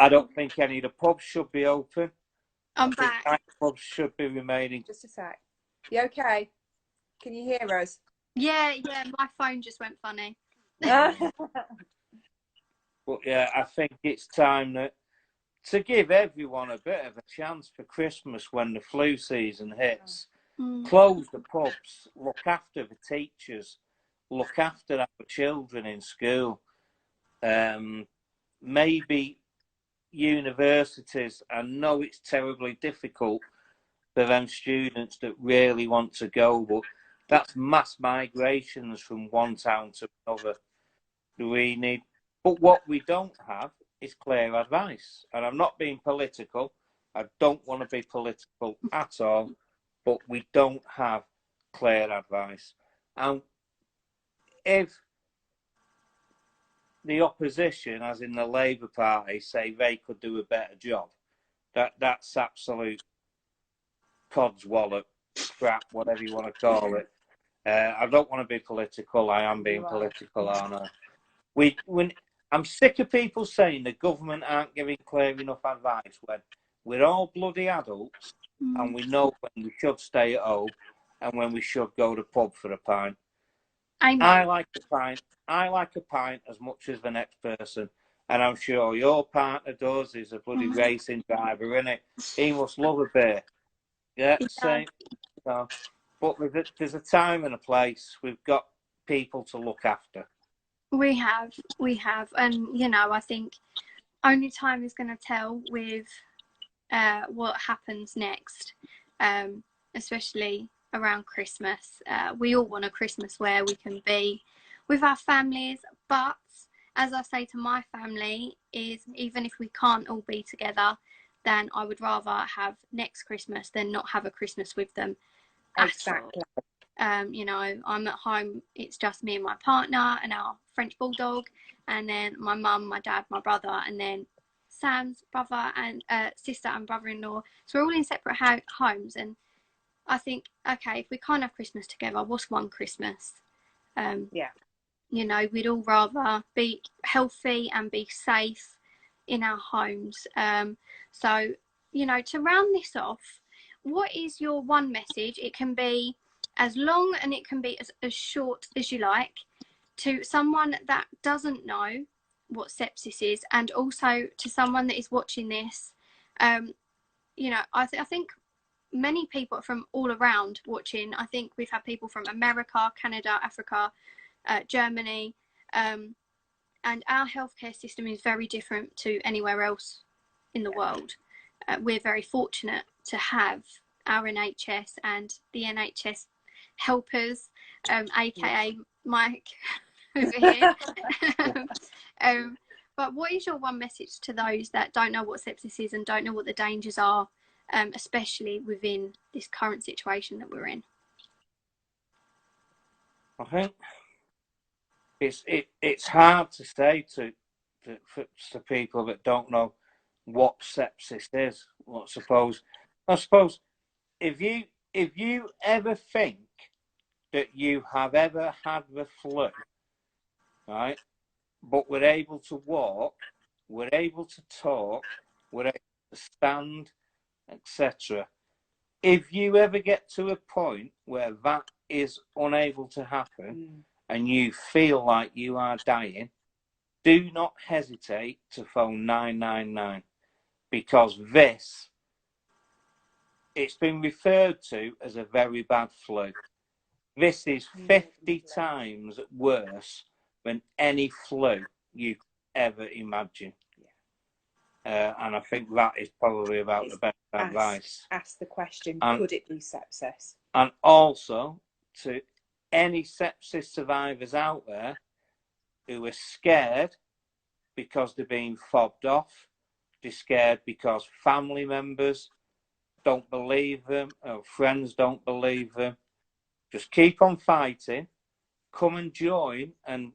[SPEAKER 2] I don't think any of the pubs should be open.
[SPEAKER 1] I'm back.
[SPEAKER 2] Pubs should be remaining.
[SPEAKER 3] Just a sec. You okay? Can you hear us?
[SPEAKER 1] Yeah. My phone just went funny.
[SPEAKER 2] But yeah, I think it's time to give everyone a bit of a chance for Christmas when the flu season hits. Close the pubs, look after the teachers, look after our children in school. Maybe universities, I know it's terribly difficult for them students that really want to go, but that's mass migrations from one town to another. But what we don't have is clear advice. And I'm not being political. I don't want to be political at all, but we don't have clear advice. And if the opposition, as in the Labour Party, say they could do a better job, that's absolute codswallop, crap, whatever you want to call it. I don't want to be political. I am being political, aren't I? I'm sick of people saying the government aren't giving clear enough advice when we're all bloody adults and we know when we should stay at home and when we should go to the pub for a pint. I like a pint. I like a pint as much as the next person, and I'm sure your partner does. He's a bloody racing driver, isn't it? He must love a beer. Yeah, same. So, but there's a time and a place. We've got people to look after.
[SPEAKER 1] We have, and I think only time is going to tell with what happens next, especially around Christmas. We all want a Christmas where we can be with our families, but as I say to my family, is even if we can't all be together, then I would rather have next Christmas than not have a Christmas with them.
[SPEAKER 3] Exactly.
[SPEAKER 1] I'm at home, it's just me and my partner and our French bulldog, and then my mum, my dad, my brother, and then Sam's brother and sister and brother-in-law. So we're all in separate homes, and I think, okay, if we can't have Christmas together, what's one Christmas?
[SPEAKER 3] Yeah.
[SPEAKER 1] You know, we'd all rather be healthy and be safe in our homes. So, you know, to round this off, what is your one message? It can be as long and it can be as short as you like, to someone that doesn't know what sepsis is, and also to someone that is watching this. You know, I think many people from all around watching. I think we've had people from America, Canada, Africa, Germany, and our healthcare system is very different to anywhere else in the world. We're very fortunate to have our NHS and the NHS helpers, aka Mike over here. But what is your one message to those that don't know what sepsis is and don't know what the dangers are, especially within this current situation that we're in?
[SPEAKER 2] I think it's hard to say to people that don't know what sepsis is. I suppose if you ever think that you have ever had the flu, right, but we're able to walk, we're able to talk, we're able to stand, etc. If you ever get to a point where that is unable to happen and you feel like you are dying, do not hesitate to phone 999, because it's been referred to as a very bad flu. This is 50 times worse than any flu you could ever imagine. And I think that is probably about the best advice.
[SPEAKER 3] Ask the question,
[SPEAKER 2] And,
[SPEAKER 3] could it be sepsis?
[SPEAKER 2] And also, to any sepsis survivors out there who are scared because they're being fobbed off, they're scared because family members don't believe them, or friends don't believe them, just keep on fighting. Come and join and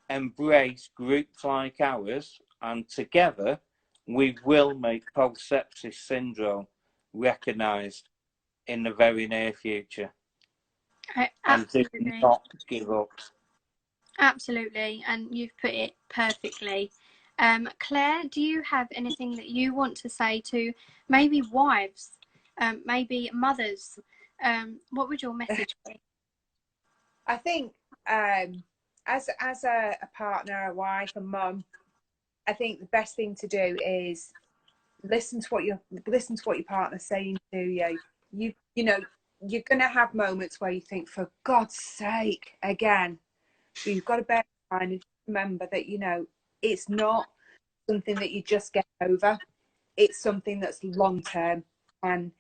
[SPEAKER 2] embrace groups like ours, and together we will make post-sepsis syndrome recognised in the very near future. And do not give up.
[SPEAKER 1] Absolutely, and you've put it perfectly. Claire, do you have anything that you want to say to maybe wives, maybe mothers? What would your message be?
[SPEAKER 3] I think as a partner, a wife, a mum, I think the best thing to do is listen to what your partner's saying to you. You know, you're gonna have moments where you think, for God's sake, again. But you've got to bear in mind and remember that, you know, it's not something that you just get over. It's something that's long term, and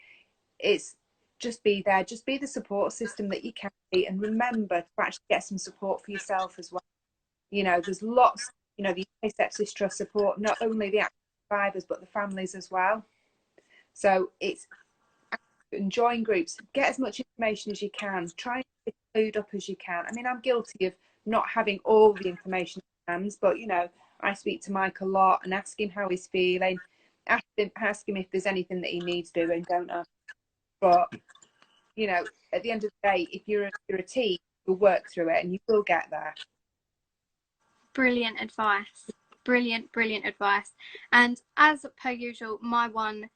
[SPEAKER 3] it's just be there, just be the support system that you can be, and remember to actually get some support for yourself as well. You know, there's lots, you know, the UK Sepsis Trust support not only the survivors but the families as well. So it's join groups, get as much information as you can, try and get clued up as you can. I mean, I'm guilty of not having all the information in hands, but you know, I speak to Mike a lot and ask him how he's feeling, ask him if there's anything that he needs doing, don't I? But you know, at the end of the day, if you're a team, you'll work through it and you will get there.
[SPEAKER 1] Brilliant advice. Brilliant advice. And as per usual, my one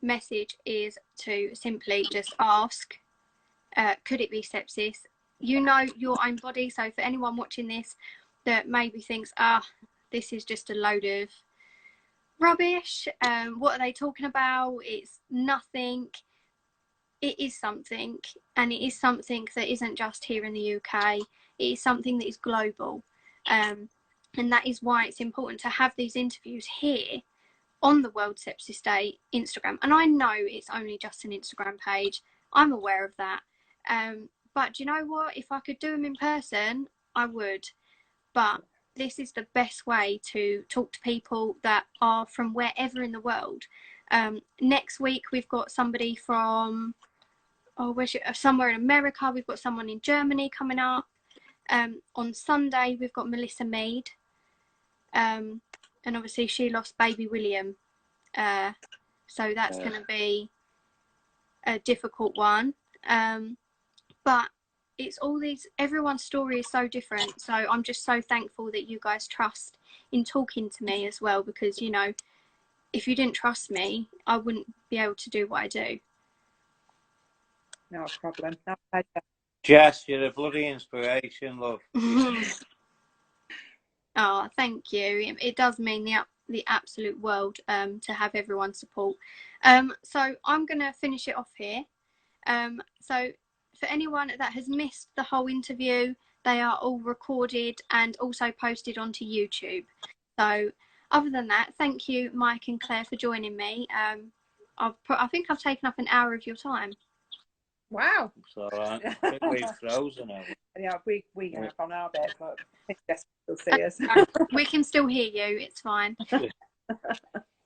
[SPEAKER 1] message is to simply just ask, could it be sepsis? You know your own body. So for anyone watching this that maybe thinks, this is just a load of rubbish, what are they talking about? It's nothing. It is something, and it is something that isn't just here in the UK. It is something that is global, and that is why it's important to have these interviews here on the World Sepsis Day Instagram. And I know it's only just an Instagram page, I'm aware of that, but do you know what, if I could do them in person I would. But this is the best way to talk to people that are from wherever in the world. Next week we've got somebody from somewhere in America, we've got someone in Germany coming up. On Sunday we've got Melissa Mead. and obviously she lost baby William, so that's going to be a difficult one. But it's all these, everyone's story is so different, so I'm just so thankful that you guys trust in talking to me as well, because, you know, if you didn't trust me, I wouldn't be able to do what I do.
[SPEAKER 3] No problem. No pleasure.
[SPEAKER 2] Jess, you're a bloody inspiration, love.
[SPEAKER 1] Oh, thank you. It does mean the absolute world to have everyone's support. So I'm going to finish it off here. So for anyone that has missed the whole interview, they are all recorded and also posted onto YouTube. So other than that, thank you, Mike and Claire, for joining me. I think I've taken up an hour of your time.
[SPEAKER 3] Wow.
[SPEAKER 2] It's all right. I think we've frozen over.
[SPEAKER 3] Yeah, we have on our bit, but I think Jess will see us.
[SPEAKER 1] We can still hear you. It's fine.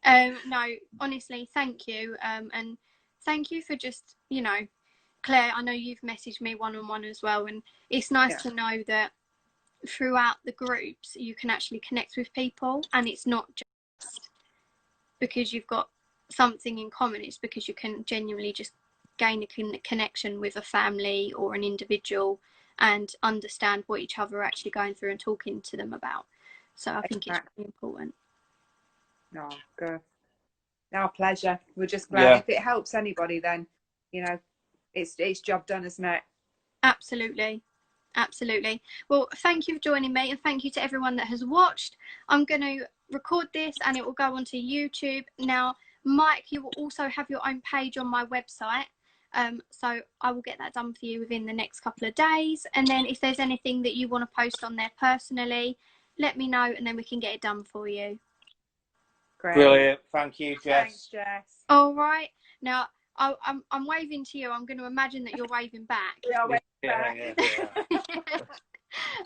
[SPEAKER 1] No, honestly, thank you. And thank you for just, you know, Claire, I know you've messaged me one-on-one as well, and it's nice to know that throughout the groups you can actually connect with people, and it's not just because you've got something in common, it's because you can genuinely just gain a connection with a family or an individual and understand what each other are actually going through and talking to them about. So I think it's really important.
[SPEAKER 3] No, good. No, pleasure. We're just glad if it helps anybody, then, you know, it's job done, isn't it?
[SPEAKER 1] Absolutely. Absolutely. Well, thank you for joining me, and thank you to everyone that has watched. I'm going to record this and it will go onto YouTube. Now, Mike, you will also have your own page on my website. So I will get that done for you within the next couple of days. And then if there's anything that you want to post on there personally, let me know and then we can get it done for you.
[SPEAKER 3] Great.
[SPEAKER 2] Brilliant. Thank you, Jess.
[SPEAKER 3] Thanks, Jess.
[SPEAKER 1] All right. Now, I'm waving to you. I'm going to imagine that you're waving back.
[SPEAKER 3] We are waving back.
[SPEAKER 2] Yeah.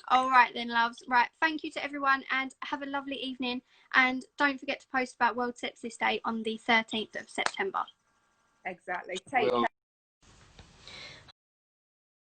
[SPEAKER 1] All right then, loves. Right. Thank you to everyone and have a lovely evening. And don't forget to post about World Sepsis Day on the 13th of September.
[SPEAKER 3] Exactly. Take care.